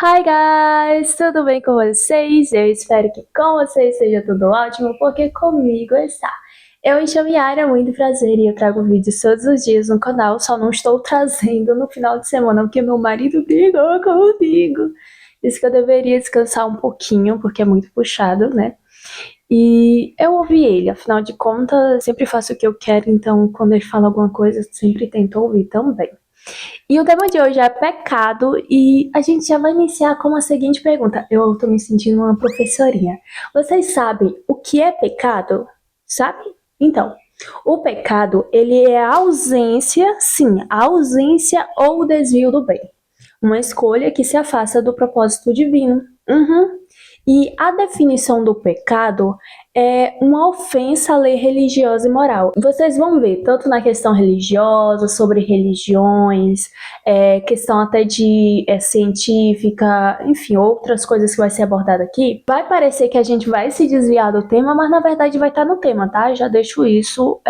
Hi guys, tudo bem com vocês? Eu espero que com vocês seja tudo ótimo, porque comigo está. Eu me chamo Yara, muito prazer, e eu trago vídeos todos os dias no canal, só não estou trazendo no final de semana, porque meu marido brigou comigo. Disse que eu deveria descansar um pouquinho, porque é muito puxado, né? E eu ouvi ele, afinal de contas, sempre faço o que eu quero, então quando ele fala alguma coisa, eu sempre tento ouvir também. E o tema de hoje é pecado, e a gente já vai iniciar com a seguinte pergunta. Eu tô me sentindo uma professorinha. Vocês sabem o que é pecado? Sabe? Então, o pecado, ele é a ausência, sim, a ausência ou o desvio do bem. Uma escolha que se afasta do propósito divino. Uhum. E a definição do pecado é uma ofensa à lei religiosa e moral. Vocês vão ver, tanto na questão religiosa, sobre religiões, questão até de científica, enfim, outras coisas que vai ser abordada aqui. Vai parecer que a gente vai se desviar do tema, mas na verdade vai estar no tema, tá? Já deixo isso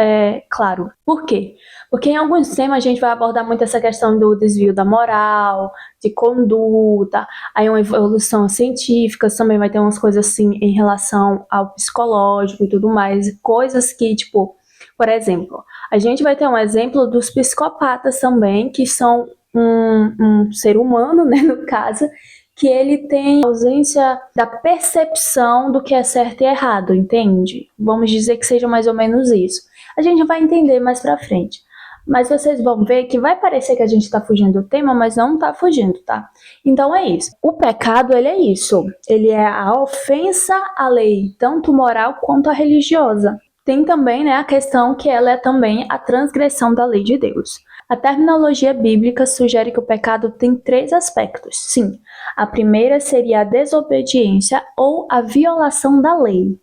claro. Por quê? Porque em alguns temas a gente vai abordar muito essa questão do desvio da moral, de conduta, aí uma evolução científica, também vai ter umas coisas assim em relação ao psicológico e tudo mais, coisas que, tipo, por exemplo, a gente vai ter um exemplo dos psicopatas também, que são um ser humano, né, no caso, que ele tem ausência da percepção do que é certo e errado, entende? Vamos dizer que seja mais ou menos isso. A gente vai entender mais pra frente. Mas vocês vão ver que vai parecer que a gente está fugindo do tema, mas não está fugindo, tá? Então é isso. O pecado, ele é isso. Ele é a ofensa à lei, tanto moral quanto a religiosa. Tem também, né, a questão que ela é também a transgressão da lei de Deus. A terminologia bíblica sugere que o pecado tem três aspectos. Sim, a primeira seria a desobediência ou a violação da lei.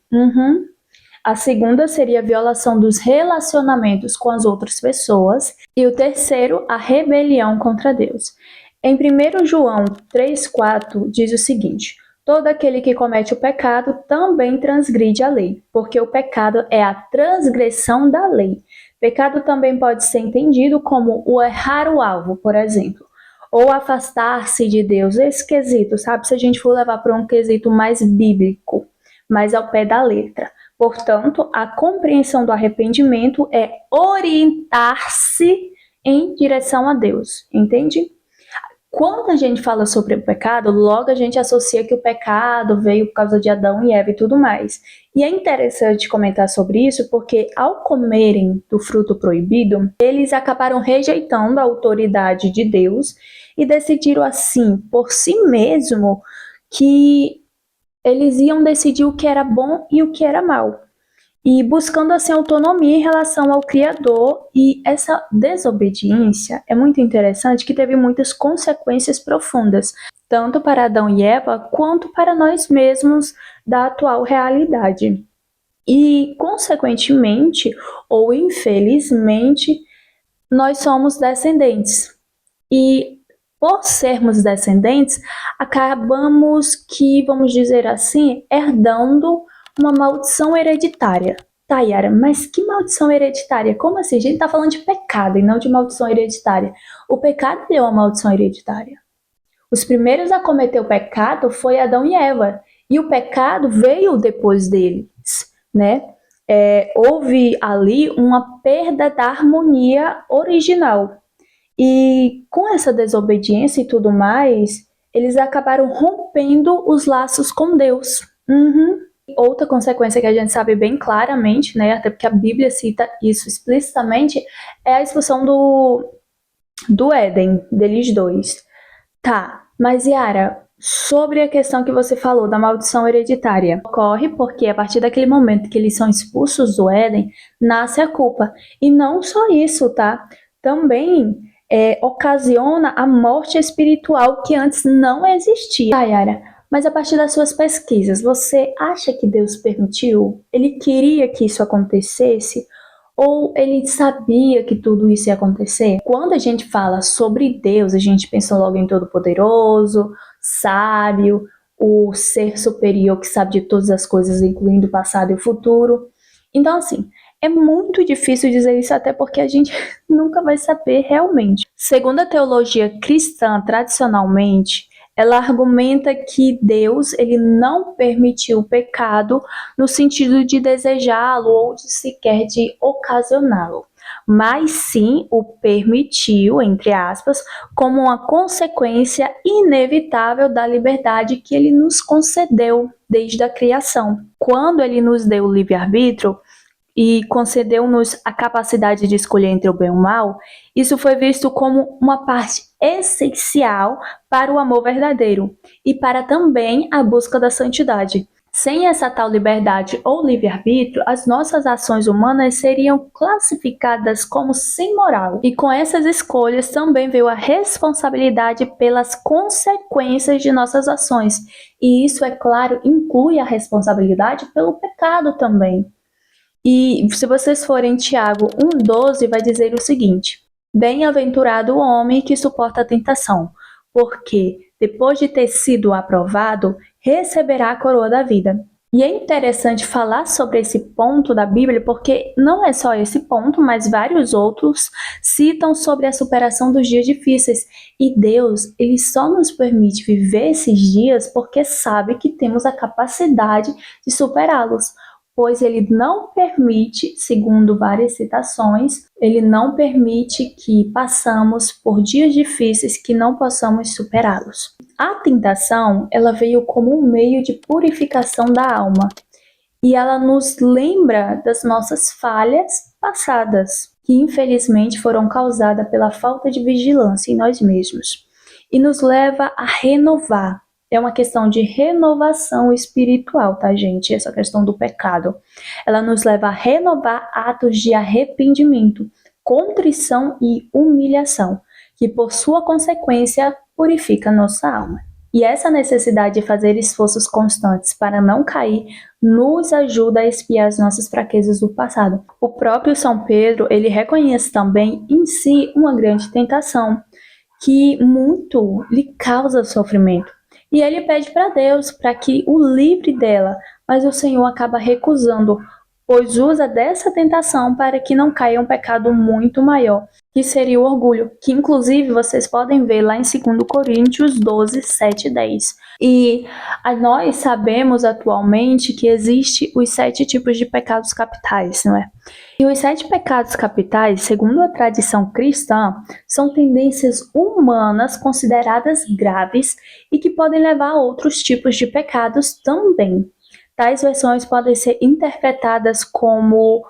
A segunda seria a violação dos relacionamentos com as outras pessoas. E o terceiro, a rebelião contra Deus. Em 1 João 3,4 diz o seguinte: todo aquele que comete o pecado também transgride a lei, porque o pecado é a transgressão da lei. Pecado também pode ser entendido como o errar o alvo, por exemplo, ou afastar-se de Deus. Esse quesito, sabe? Se a gente for levar para um quesito mais bíblico, mais ao pé da letra. Portanto, a compreensão do arrependimento é orientar-se em direção a Deus, entende? Quando a gente fala sobre o pecado, logo a gente associa que o pecado veio por causa de Adão e Eva e tudo mais. E é interessante comentar sobre isso porque, ao comerem do fruto proibido, eles acabaram rejeitando a autoridade de Deus e decidiram, assim, por si mesmo, que eles iam decidir o que era bom e o que era mal. E buscando assim autonomia em relação ao Criador, e essa desobediência é muito interessante que teve muitas consequências profundas, tanto para Adão e Eva quanto para nós mesmos da atual realidade. E, consequentemente, ou infelizmente, nós somos descendentes. E por sermos descendentes, acabamos que, vamos dizer assim, herdando uma maldição hereditária. Tá, Yara, mas que maldição hereditária? Como assim? A gente tá falando de pecado e não de maldição hereditária. O pecado é uma maldição hereditária. Os primeiros a cometer o pecado foi Adão e Eva. E o pecado veio depois deles, né? Houve ali uma perda da harmonia original. E com essa desobediência e tudo mais, eles acabaram rompendo os laços com Deus. Outra consequência que a gente sabe bem claramente, né, até porque a Bíblia cita isso explicitamente, é a expulsão do Éden, deles dois. Tá, mas Yara, sobre a questão que você falou da maldição hereditária, ocorre porque a partir daquele momento que eles são expulsos do Éden, nasce a culpa. E não só isso, tá? Também ocasiona a morte espiritual que antes não existia. Tá, Yara, mas a partir das suas pesquisas, você acha que Deus permitiu? Ele queria que isso acontecesse? Ou ele sabia que tudo isso ia acontecer? Quando a gente fala sobre Deus, a gente pensa logo em Todo-Poderoso, sábio, o ser superior que sabe de todas as coisas, incluindo o passado e o futuro. Então, assim, é muito difícil dizer isso, até porque a gente nunca vai saber realmente. Segundo a teologia cristã, tradicionalmente, Ela argumenta que Deus ele não permitiu o pecado no sentido de desejá-lo ou de sequer de ocasioná-lo, mas sim o permitiu, entre aspas, como uma consequência inevitável da liberdade que ele nos concedeu desde a criação. Quando ele nos deu o livre-arbítrio, e concedeu-nos a capacidade de escolher entre o bem e o mal, isso foi visto como uma parte essencial para o amor verdadeiro e para também a busca da santidade. Sem essa tal liberdade ou livre-arbítrio, as nossas ações humanas seriam classificadas como sem moral. E com essas escolhas também veio a responsabilidade pelas consequências de nossas ações. E isso, é claro, inclui a responsabilidade pelo pecado também. E se vocês forem em Tiago 1,12, vai dizer o seguinte: bem-aventurado o homem que suporta a tentação, porque, depois de ter sido aprovado, receberá a coroa da vida. E é interessante falar sobre esse ponto da Bíblia, porque não é só esse ponto, mas vários outros citam sobre a superação dos dias difíceis. E Deus, ele só nos permite viver esses dias porque sabe que temos a capacidade de superá-los, pois ele não permite, segundo várias citações, ele não permite que passamos por dias difíceis que não possamos superá-los. A tentação, ela veio como um meio de purificação da alma, e ela nos lembra das nossas falhas passadas, que infelizmente foram causadas pela falta de vigilância em nós mesmos, e nos leva a renovar. É uma questão de renovação espiritual, tá, gente? Essa questão do pecado. Ela nos leva a renovar atos de arrependimento, contrição e humilhação, que por sua consequência purifica nossa alma. E essa necessidade de fazer esforços constantes para não cair nos ajuda a expiar as nossas fraquezas do passado. O próprio São Pedro, ele reconhece também em si uma grande tentação, que muito lhe causa sofrimento. E ele pede para Deus para que o livre dela, mas o Senhor acaba recusando, pois usa dessa tentação para que não caia um pecado muito maior, que seria o orgulho, que inclusive vocês podem ver lá em 2 Coríntios 12, 7 e 10. E nós sabemos atualmente que existem os 7 tipos de pecados capitais, não é? E os 7 pecados capitais, segundo a tradição cristã, são tendências humanas consideradas graves e que podem levar a outros tipos de pecados também. Tais versões podem ser interpretadas como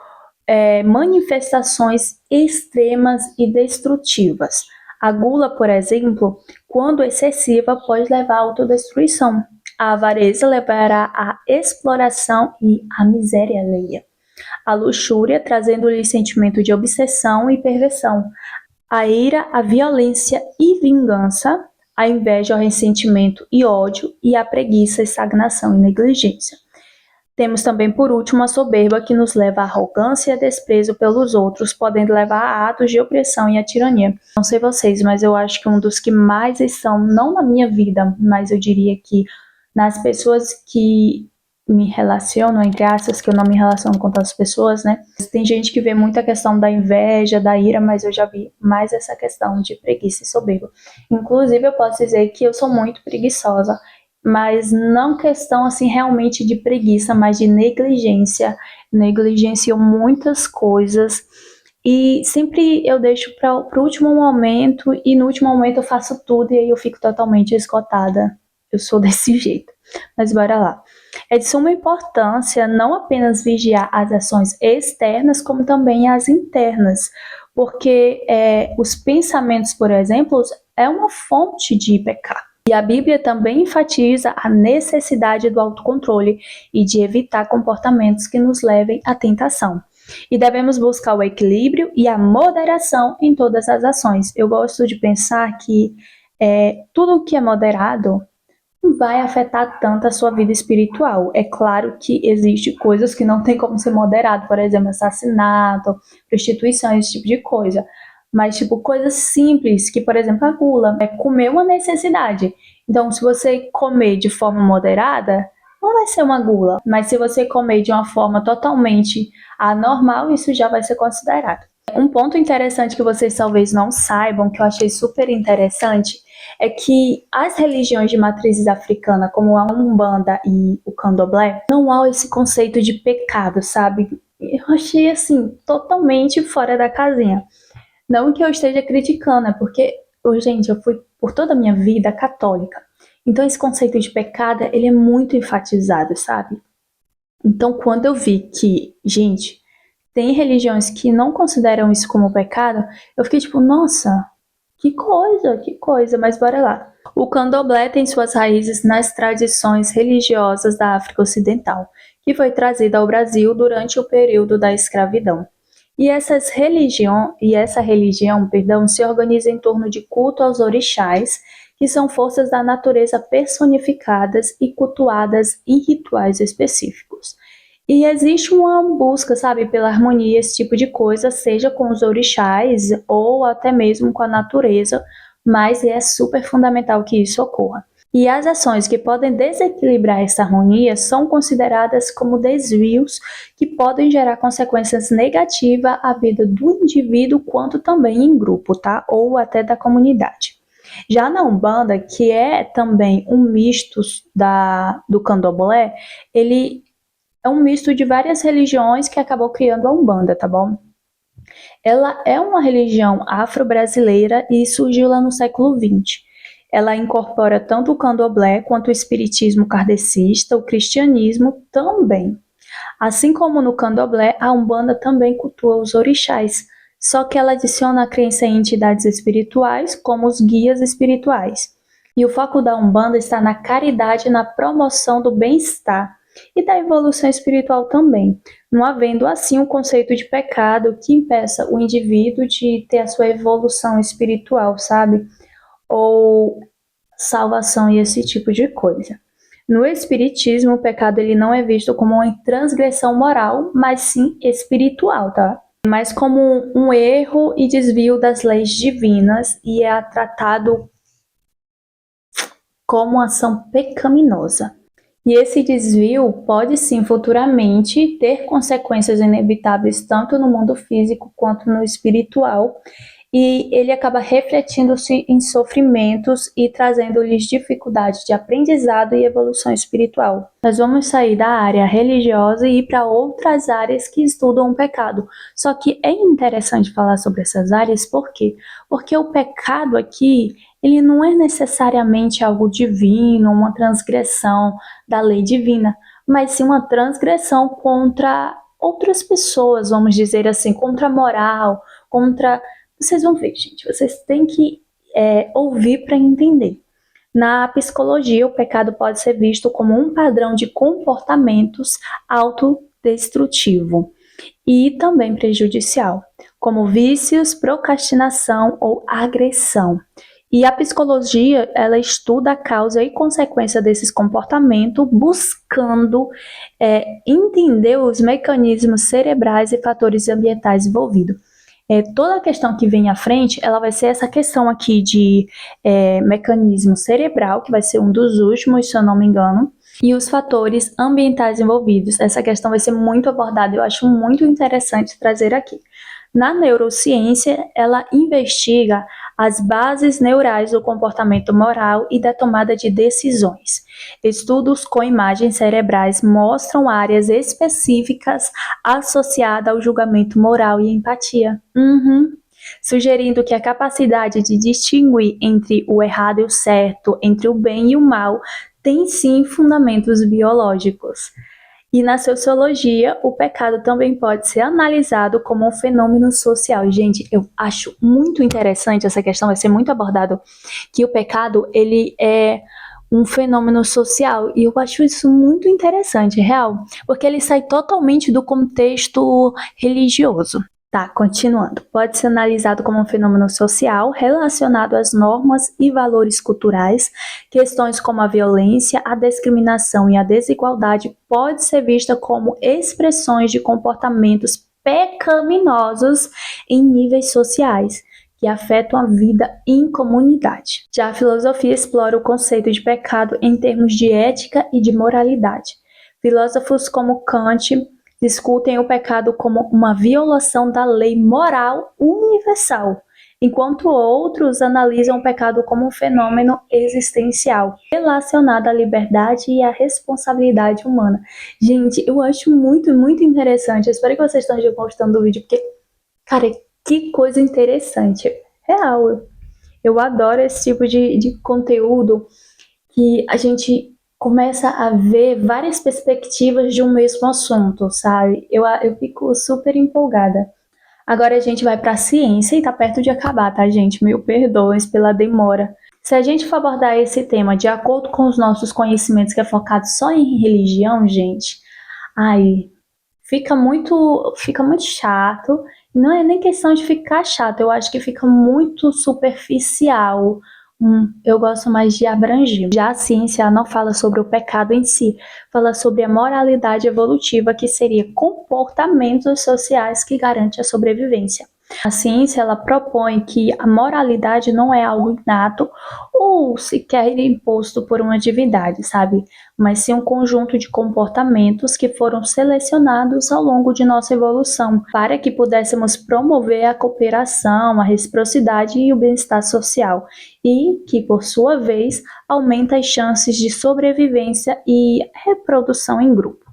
manifestações extremas e destrutivas. A gula, por exemplo, quando excessiva, pode levar à autodestruição. A avareza levará à exploração e à miséria alheia. A luxúria, trazendo-lhe sentimento de obsessão e perversão. A ira, a violência e vingança. A inveja, o ressentimento e ódio. E a preguiça, estagnação e negligência. Temos também, por último, a soberba, que nos leva à arrogância e a desprezo pelos outros, podendo levar a atos de opressão e a tirania. Não sei vocês, mas eu acho que um dos que mais estão, não na minha vida, mas eu diria que nas pessoas que me relacionam, entre aspas, que eu não me relaciono com outras pessoas, né? Tem gente que vê muito a questão da inveja, da ira, mas eu já vi mais essa questão de preguiça e soberba. Inclusive, eu posso dizer que eu sou muito preguiçosa, mas não questão assim realmente de preguiça, mas de negligência. Negligencio muitas coisas e sempre eu deixo para o último momento, e no último momento eu faço tudo e aí eu fico totalmente esgotada. Eu sou desse jeito. Mas bora lá. É de suma importância não apenas vigiar as ações externas, como também as internas, porque os pensamentos, por exemplo, é uma fonte de pecado. E a Bíblia também enfatiza a necessidade do autocontrole e de evitar comportamentos que nos levem à tentação. E devemos buscar o equilíbrio e a moderação em todas as ações. Eu gosto de pensar que tudo que é moderado não vai afetar tanto a sua vida espiritual. É claro que existem coisas que não tem como ser moderado, por exemplo, assassinato, prostituição, esse tipo de coisa. Mas, tipo, coisas simples, que, por exemplo, a gula, é comer uma necessidade. Então, se você comer de forma moderada, não vai ser uma gula. Mas se você comer de uma forma totalmente anormal, isso já vai ser considerado. Um ponto interessante que vocês talvez não saibam, que eu achei super interessante, é que as religiões de matrizes africana, como a Umbanda e o Candomblé, não há esse conceito de pecado, sabe? Eu achei, assim, totalmente fora da casinha. Não que eu esteja criticando, é porque, gente, eu fui por toda a minha vida católica. Então esse conceito de pecado, ele é muito enfatizado, sabe? Então quando eu vi que, gente, tem religiões que não consideram isso como pecado, eu fiquei tipo, nossa, que coisa, mas bora lá. O candomblé tem suas raízes nas tradições religiosas da África Ocidental, que foi trazida ao Brasil durante o período da escravidão. Essa religião, perdão, se organiza em torno de culto aos orixás, que são forças da natureza personificadas e cultuadas em rituais específicos. E existe uma busca, sabe, pela harmonia, esse tipo de coisa, seja com os orixás ou até mesmo com a natureza, mas é super fundamental que isso ocorra. E as ações que podem desequilibrar essa harmonia são consideradas como desvios que podem gerar consequências negativas à vida do indivíduo quanto também em grupo, tá? Ou até da comunidade. Já na Umbanda, que é também um misto do Candomblé, ele é um misto de várias religiões que acabou criando a Umbanda, tá bom? Ela é uma religião afro-brasileira e surgiu lá no século XX. Ela incorpora tanto o candomblé quanto o espiritismo kardecista, o cristianismo também. Assim como no candomblé, a Umbanda também cultua os orixás, só que ela adiciona a crença em entidades espirituais, como os guias espirituais. E o foco da Umbanda está na caridade e na promoção do bem-estar e da evolução espiritual também, não havendo assim um conceito de pecado que impeça o indivíduo de ter a sua evolução espiritual, sabe? Ou salvação e esse tipo de coisa. No espiritismo, o pecado ele não é visto como uma transgressão moral, mas sim espiritual, tá? Mas como um erro e desvio das leis divinas e é tratado como ação pecaminosa. E esse desvio pode sim futuramente ter consequências inevitáveis tanto no mundo físico quanto no espiritual, e ele acaba refletindo-se em sofrimentos e trazendo-lhes dificuldade de aprendizado e evolução espiritual. Nós vamos sair da área religiosa e ir para outras áreas que estudam o pecado. Só que é interessante falar sobre essas áreas, por quê? Porque o pecado aqui, ele não é necessariamente algo divino, uma transgressão da lei divina, mas sim uma transgressão contra outras pessoas, vamos dizer assim, contra a moral, contra. Vocês vão ver, gente, vocês têm que ouvir para entender. Na psicologia, o pecado pode ser visto como um padrão de comportamentos autodestrutivo e também prejudicial, como vícios, procrastinação ou agressão. E a psicologia, ela estuda a causa e consequência desses comportamentos, buscando entender os mecanismos cerebrais e fatores ambientais envolvidos. Toda a questão que vem à frente, ela vai ser essa questão aqui de mecanismo cerebral, que vai ser um dos últimos, se eu não me engano, e os fatores ambientais envolvidos. Essa questão vai ser muito abordada, eu acho muito interessante trazer aqui. Na neurociência, ela investiga as bases neurais do comportamento moral e da tomada de decisões. Estudos com imagens cerebrais mostram áreas específicas associadas ao julgamento moral e empatia, sugerindo que a capacidade de distinguir entre o errado e o certo, entre o bem e o mal, tem sim fundamentos biológicos. E na sociologia, o pecado também pode ser analisado como um fenômeno social. Gente, eu acho muito interessante essa questão, vai ser muito abordado, que o pecado, ele é um fenômeno social, e eu acho isso muito interessante, real, porque ele sai totalmente do contexto religioso. Tá, continuando. Pode ser analisado como um fenômeno social relacionado às normas e valores culturais. Questões como a violência, a discriminação e a desigualdade pode ser vista como expressões de comportamentos pecaminosos em níveis sociais que afetam a vida em comunidade. Já a filosofia explora o conceito de pecado em termos de ética e de moralidade. Filósofos como Kant discutem o pecado como uma violação da lei moral universal, enquanto outros analisam o pecado como um fenômeno existencial relacionado à liberdade e à responsabilidade humana. Gente, eu acho muito, muito interessante. Eu espero que vocês estejam gostando do vídeo, porque, cara, que coisa interessante. Real. Eu adoro esse tipo de conteúdo que a gente começa a ver várias perspectivas de um mesmo assunto, sabe? Eu fico super empolgada. Agora a gente vai para a ciência e tá perto de acabar, tá, gente? Mil perdões pela demora. Se a gente for abordar esse tema de acordo com os nossos conhecimentos, que é focado só em religião, gente, ai, fica muito chato. Não é nem questão de ficar chato, eu acho que fica muito superficial. Eu gosto mais de abranger. Já a ciência não fala sobre o pecado em si, fala sobre a moralidade evolutiva, que seria comportamentos sociais que garante a sobrevivência. A ciência ela propõe que a moralidade não é algo inato ou sequer imposto por uma divindade, sabe? Mas sim um conjunto de comportamentos que foram selecionados ao longo de nossa evolução para que pudéssemos promover a cooperação, a reciprocidade e o bem-estar social, e que, por sua vez, aumenta as chances de sobrevivência e reprodução em grupo.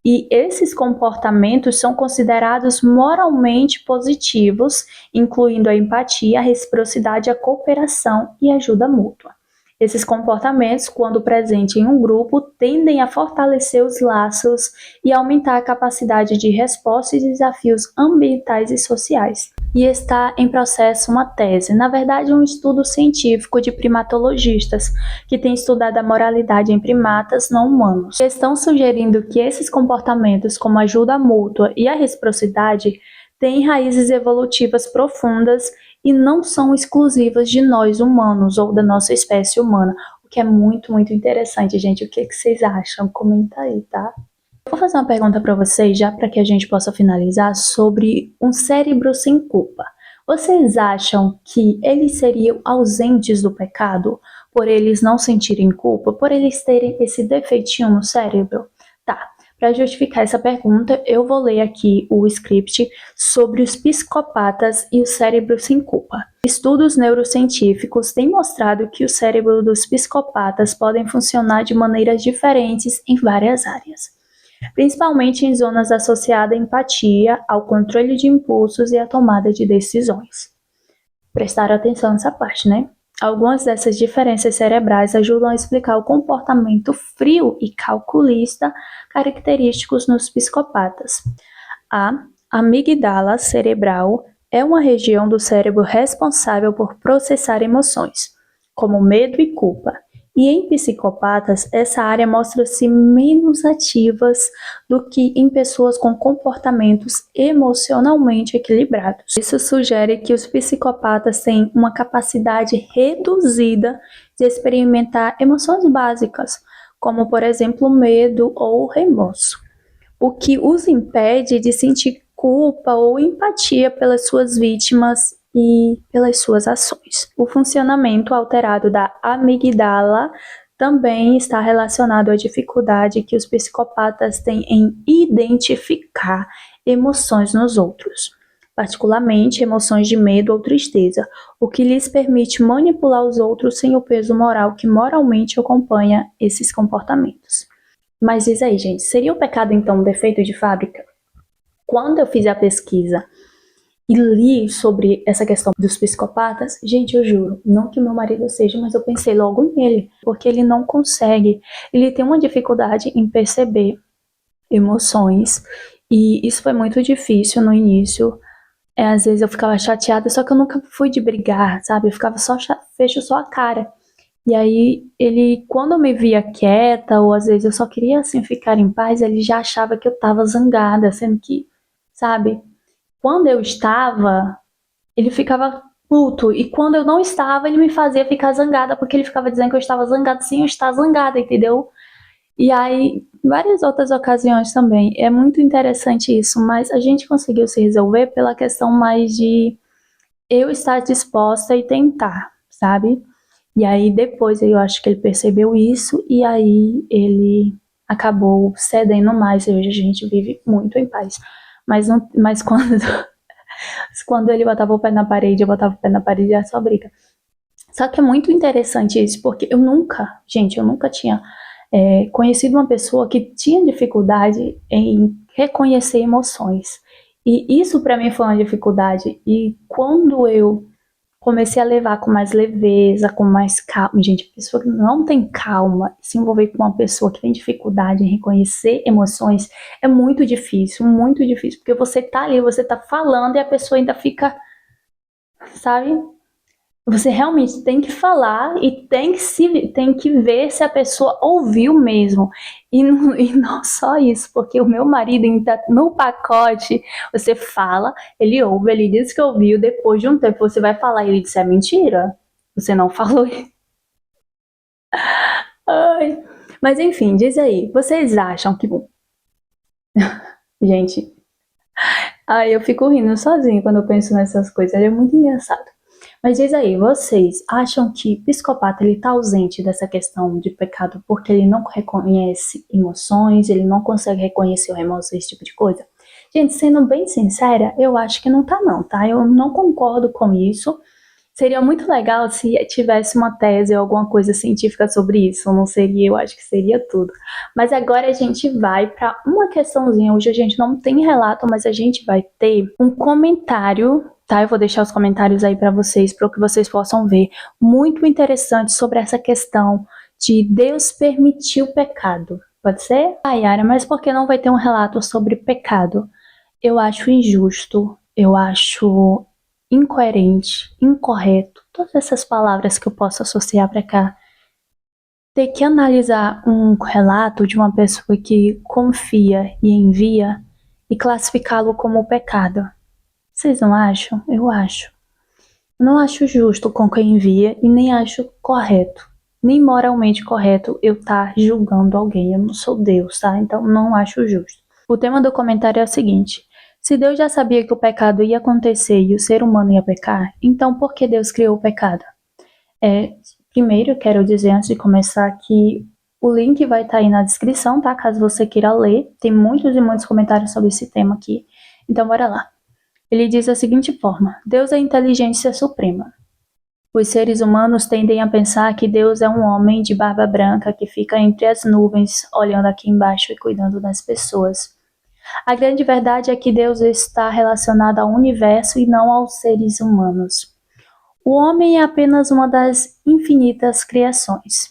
E esses comportamentos são considerados moralmente positivos, incluindo a empatia, a reciprocidade, a cooperação e a ajuda mútua. Esses comportamentos, quando presentes em um grupo, tendem a fortalecer os laços e aumentar a capacidade de resposta e desafios ambientais e sociais. E está em processo uma tese, na verdade um estudo científico de primatologistas, que tem estudado a moralidade em primatas não humanos. Estão sugerindo que esses comportamentos, como a ajuda mútua e a reciprocidade, têm raízes evolutivas profundas e não são exclusivas de nós humanos ou da nossa espécie humana, o que é muito, muito interessante, gente. O que vocês acham? Comenta aí, tá? Eu vou fazer uma pergunta para vocês, já para que a gente possa finalizar, sobre um cérebro sem culpa. Vocês acham que eles seriam ausentes do pecado por eles não sentirem culpa, por eles terem esse defeitinho no cérebro? Tá. Para justificar essa pergunta, eu vou ler aqui o script sobre os psicopatas e o cérebro sem culpa. Estudos neurocientíficos têm mostrado que o cérebro dos psicopatas podem funcionar de maneiras diferentes em várias áreas, principalmente em zonas associadas à empatia, ao controle de impulsos e à tomada de decisões. Prestar atenção nessa parte, né? Algumas dessas diferenças cerebrais ajudam a explicar o comportamento frio e calculista característicos nos psicopatas. A amígdala cerebral é uma região do cérebro responsável por processar emoções, como medo e culpa. E em psicopatas, essa área mostra-se menos ativas do que em pessoas com comportamentos emocionalmente equilibrados. Isso sugere que os psicopatas têm uma capacidade reduzida de experimentar emoções básicas, como, por exemplo, medo ou remorso, o que os impede de sentir culpa ou empatia pelas suas vítimas e pelas suas ações. O funcionamento alterado da amígdala também está relacionado à dificuldade que os psicopatas têm em identificar emoções nos outros, particularmente emoções de medo ou tristeza, o que lhes permite manipular os outros sem o peso moral que moralmente acompanha esses comportamentos. Mas diz aí, gente, seria o pecado então um defeito de fábrica? Quando eu fiz a pesquisa e li sobre essa questão dos psicopatas, gente, eu juro, não que o meu marido seja, mas eu pensei logo nele, porque ele não consegue, ele tem uma dificuldade em perceber emoções, e isso foi muito difícil no início. Às vezes eu ficava chateada, só que eu nunca fui de brigar, sabe? Eu ficava só, fecho só a cara. E aí, ele, quando eu me via quieta, ou às vezes eu só queria, assim, ficar em paz, ele já achava que eu tava zangada, sendo que, sabe? Quando eu estava, ele ficava puto, e quando eu não estava, ele me fazia ficar zangada, porque ele ficava dizendo que eu estava zangada sem eu estar zangada, entendeu? E aí, várias outras ocasiões também. É muito interessante isso, mas a gente conseguiu se resolver pela questão mais de eu estar disposta e tentar, sabe? E aí depois eu acho que ele percebeu isso e aí ele acabou cedendo mais e hoje a gente vive muito em paz. Mas quando ele botava o pé na parede, eu botava o pé na parede, era só briga. Só que é muito interessante isso, porque eu nunca tinha conhecido uma pessoa que tinha dificuldade em reconhecer emoções. E isso para mim foi uma dificuldade. E quando eu comecei a levar com mais leveza, com mais calma. Gente, a pessoa que não tem calma, se envolver com uma pessoa que tem dificuldade em reconhecer emoções, é muito difícil, porque você tá ali, você tá falando e a pessoa ainda fica, sabe? Você realmente tem que falar e tem que ver se a pessoa ouviu mesmo. E não só isso, porque o meu marido ainda no pacote, você fala, ele ouve, ele diz que ouviu, depois de um tempo você vai falar e ele diz, é mentira, você não falou. Ai. Mas enfim, diz aí, vocês acham que... Gente, ai, eu fico rindo sozinho quando eu penso nessas coisas, é muito engraçado. Mas diz aí, vocês acham que psicopata ele tá ausente dessa questão de pecado porque ele não reconhece emoções, ele não consegue reconhecer o remorso, esse tipo de coisa? Gente, sendo bem sincera, eu acho que não tá não, tá? Eu não concordo com isso. Seria muito legal se tivesse uma tese ou alguma coisa científica sobre isso. Não seria, eu acho que seria tudo. Mas agora a gente vai para uma questãozinha. Hoje a gente não tem relato, mas a gente vai ter um comentário, tá? Eu vou deixar os comentários aí para vocês, para que vocês possam ver. Muito interessante sobre essa questão de Deus permitir o pecado. Pode ser? Ah, Yara, mas por que não vai ter um relato sobre pecado? Eu acho injusto, eu acho incoerente, incorreto, todas essas palavras que eu posso associar para cá. Ter que analisar um relato de uma pessoa que confia e envia e classificá-lo como pecado. Vocês não acham? Eu acho. Não acho justo com quem envia e nem acho correto, nem moralmente correto eu estar julgando alguém. Eu não sou Deus, tá? Então não acho justo. O tema do comentário é o seguinte: se Deus já sabia que o pecado ia acontecer e o ser humano ia pecar, então por que Deus criou o pecado? Primeiro, eu quero dizer antes de começar que o link vai estar aí na descrição, tá? Caso você queira ler. Tem muitos e muitos comentários sobre esse tema aqui. Então, bora lá. Ele diz da seguinte forma: Deus é a inteligência suprema. Os seres humanos tendem a pensar que Deus é um homem de barba branca que fica entre as nuvens, olhando aqui embaixo e cuidando das pessoas. A grande verdade é que Deus está relacionado ao universo e não aos seres humanos. O homem é apenas uma das infinitas criações.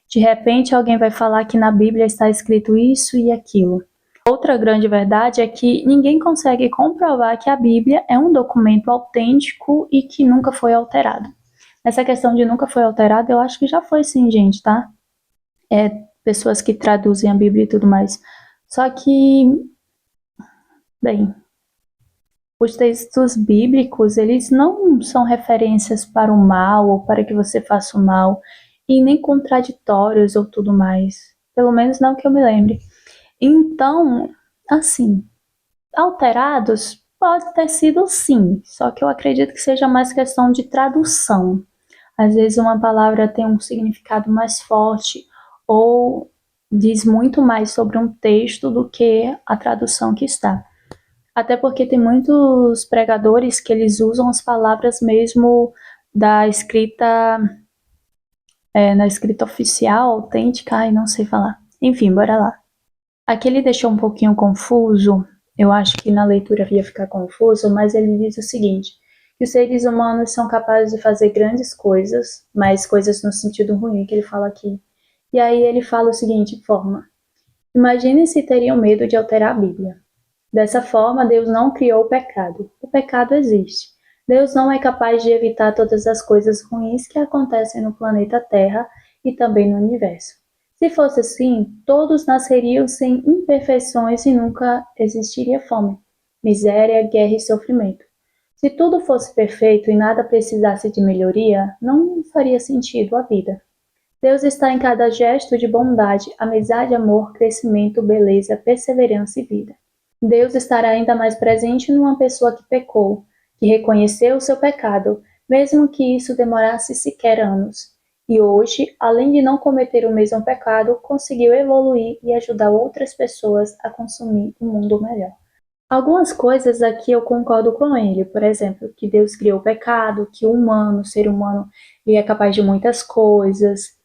De repente, alguém vai falar que na Bíblia está escrito isso e aquilo. Outra grande verdade é que ninguém consegue comprovar que a Bíblia é um documento autêntico e que nunca foi alterado. Essa questão de nunca foi alterado, eu acho que já foi sim, gente, tá? Pessoas que traduzem a Bíblia e tudo mais. Só que, bem, os textos bíblicos, eles não são referências para o mal ou para que você faça o mal, e nem contraditórios ou tudo mais. Pelo menos não que eu me lembre. Então, assim, alterados pode ter sido sim, só que eu acredito que seja mais questão de tradução. Às vezes uma palavra tem um significado mais forte ou diz muito mais sobre um texto do que a tradução que está. Até porque tem muitos pregadores que eles usam as palavras mesmo da escrita, na escrita oficial, autêntica, ai, não sei falar. Enfim, bora lá. Aqui ele deixou um pouquinho confuso, eu acho que na leitura ia ficar confuso, mas ele diz o seguinte: que os seres humanos são capazes de fazer grandes coisas, mas coisas no sentido ruim que ele fala aqui. E aí ele fala o seguinte forma: imagine se teriam medo de alterar a Bíblia. Dessa forma, Deus não criou o pecado. O pecado existe. Deus não é capaz de evitar todas as coisas ruins que acontecem no planeta Terra e também no universo. Se fosse assim, todos nasceriam sem imperfeições e nunca existiria fome, miséria, guerra e sofrimento. Se tudo fosse perfeito e nada precisasse de melhoria, não faria sentido a vida. Deus está em cada gesto de bondade, amizade, amor, crescimento, beleza, perseverança e vida. Deus estará ainda mais presente numa pessoa que pecou, que reconheceu o seu pecado, mesmo que isso demorasse sequer anos. e hoje, além de não cometer o mesmo pecado, conseguiu evoluir e ajudar outras pessoas a consumir um mundo melhor. Algumas coisas aqui eu concordo com ele, por exemplo, que Deus criou o pecado, que o ser humano, ele é capaz de muitas coisas,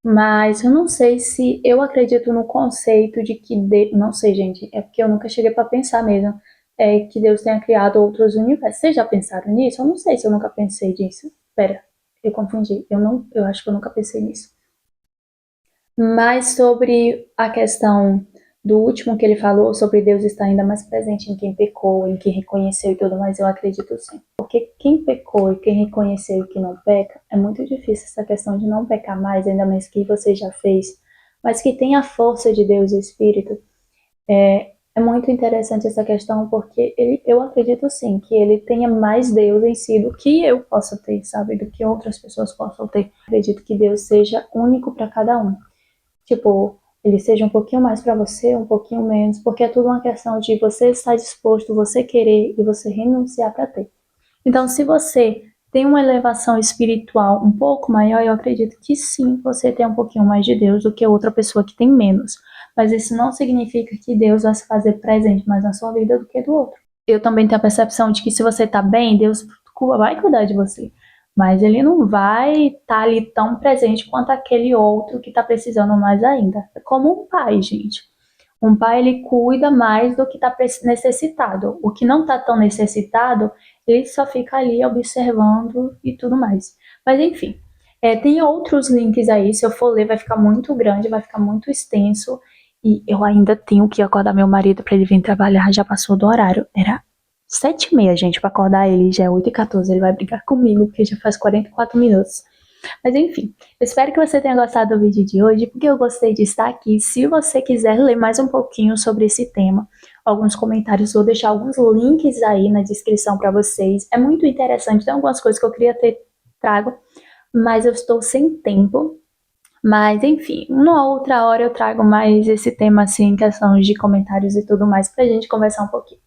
mas eu não sei se eu acredito no conceito de que não sei, gente, é porque eu nunca cheguei para pensar mesmo, que Deus tenha criado outros universos. Vocês já pensaram nisso? Eu não sei se eu nunca pensei nisso. Pera, eu confundi. Eu acho que eu nunca pensei nisso. Mas sobre a questão do último que ele falou, sobre Deus estar ainda mais presente em quem pecou, em quem reconheceu e tudo mais, eu acredito sim. Porque quem pecou e quem reconheceu e que não peca, é muito difícil essa questão de não pecar mais, ainda mais que você já fez, mas que tem a força de Deus e o Espírito. É muito interessante essa questão, porque eu acredito sim que ele tenha mais Deus em si do que eu possa ter, sabe? Do que outras pessoas possam ter. Acredito que Deus seja único para cada um. Tipo, ele seja um pouquinho mais para você, um pouquinho menos, porque é tudo uma questão de você estar disposto, você querer e você renunciar para ter. Então, se você tem uma elevação espiritual um pouco maior, eu acredito que sim, você tem um pouquinho mais de Deus do que outra pessoa que tem menos. Mas isso não significa que Deus vai se fazer presente mais na sua vida do que do outro. Eu também tenho a percepção de que se você tá bem, Deus vai cuidar de você. Mas ele não vai estar ali tão presente quanto aquele outro que está precisando mais ainda. É como um pai, gente. Um pai, ele cuida mais do que está necessitado. O que não está tão necessitado, ele só fica ali observando e tudo mais. Mas enfim, tem outros links aí. Se eu for ler, vai ficar muito grande, vai ficar muito extenso. E eu ainda tenho que acordar meu marido para ele vir trabalhar. Já passou do horário. Era 7h30, gente, para acordar ele. Já é 8h14. Ele vai brigar comigo, porque já faz 44 minutos. Mas enfim, eu espero que você tenha gostado do vídeo de hoje, porque eu gostei de estar aqui. Se você quiser ler mais um pouquinho sobre esse tema, alguns comentários, vou deixar alguns links aí na descrição para vocês. É muito interessante, tem algumas coisas que eu queria ter trago, mas eu estou sem tempo. Mas enfim, uma outra hora eu trago mais esse tema assim, em questão de comentários e tudo mais, pra gente conversar um pouquinho.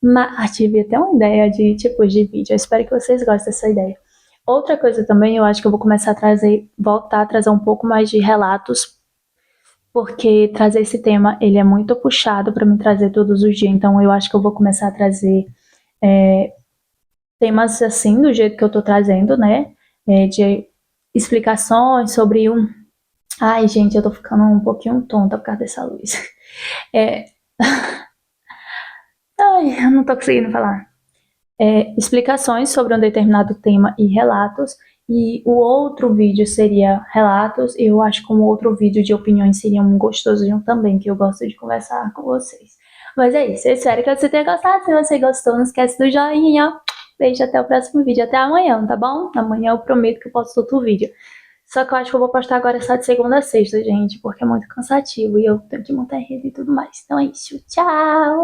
Mas tive até uma ideia de tipos de vídeo, eu espero que vocês gostem dessa ideia. Outra coisa também, eu acho que eu vou começar a voltar a trazer um pouco mais de relatos, porque trazer esse tema, ele é muito puxado para me trazer todos os dias, então eu acho que eu vou começar a trazer temas assim, do jeito que eu tô trazendo, né, de explicações sobre um... Ai, gente, eu tô ficando um pouquinho tonta por causa dessa luz. É... Ai, eu não tô conseguindo falar. Explicações sobre um determinado tema e relatos, e o outro vídeo seria relatos, e eu acho que um outro vídeo de opiniões seria um gostosinho também, que eu gosto de conversar com vocês. Mas é isso, eu espero que você tenha gostado. Se você gostou, não esquece do joinha. Beijo, até o próximo vídeo, até amanhã, tá bom? Amanhã eu prometo que eu posto outro vídeo. Só que eu acho que eu vou postar agora só de segunda a sexta, gente, porque é muito cansativo e eu tenho que montar rede e tudo mais. Então é isso, tchau!